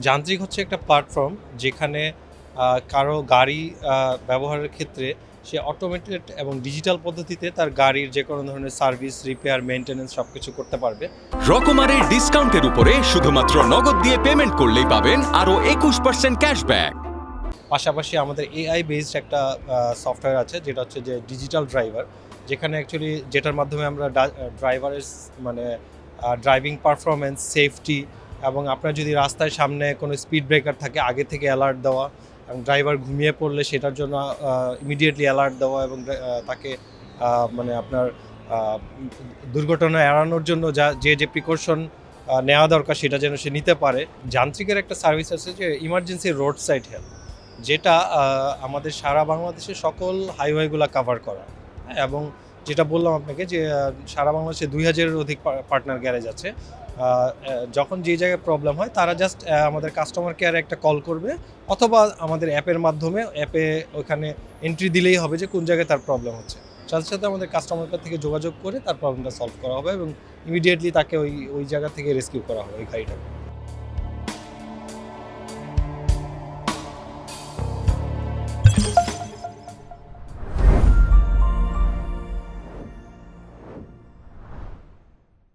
যান্ত্রিক হচ্ছে একটা প্ল্যাটফর্ম যেখানে কারো গাড়ি ব্যবহারের ক্ষেত্রে সে অটোমেটেড এবং ডিজিটাল পদ্ধতিতে তার গাড়ির যে কোনো ধরনের সার্ভিস, রিপেয়ার, মেইনটেনেন্স সবকিছু করতে পারবে। রকমারি ডিসকাউন্টের উপরে শুধুমাত্র নগদ দিয়ে পেমেন্ট করলেই পাবেন আরও 21% ক্যাশব্যাক। পাশাপাশি আমাদের এআই বেসড একটা সফটওয়্যার আছে যেটা হচ্ছে যে ডিজিটাল ড্রাইভার, যেখানে অ্যাকচুয়ালি যেটার মাধ্যমে আমরা ড্রাইভারের মানে ড্রাইভিং পারফরমেন্স, সেফটি এবং আপনার যদি রাস্তায় সামনে কোনো স্পিড ব্রেকার থাকে আগে থেকে অ্যালার্ট দেওয়া, এবং ড্রাইভার ঘুমিয়ে পড়লে সেটার জন্য ইমিডিয়েটলি অ্যালার্ট দেওয়া এবং তাকে মানে আপনার দুর্ঘটনা এড়ানোর জন্য যে প্রিকশন নেওয়া দরকার সেটা যেন সে নিতে পারে। যান্ত্রিকের একটা সার্ভিস আছে যে ইমার্জেন্সি রোড সাইড হেল্প, যেটা আমাদের সারা বাংলাদেশের সকল হাইওয়েগুলো কাভার করা, এবং যেটা বললাম আপনাকে যে সারা বাংলাদেশে 2000-এর অধিক পার্টনার গ্যারেজ আছে। যখন যে জায়গায় প্রবলেম হয় তারা জাস্ট আমাদের কাস্টমার কেয়ারে একটা কল করবে, অথবা আমাদের অ্যাপের মাধ্যমে অ্যাপে ওখানে এন্ট্রি দিলেই হবে যে কোন জায়গায় তার প্রবলেম হচ্ছে। সাথে সাথে আমাদের কাস্টমার থেকে যোগাযোগ করে তার প্রবলেমটা সলভ করা হবে এবং ইমিডিয়েটলি তাকে ওই জায়গা থেকে রেস্কিউ করা হবে ওই গাড়িটাকে।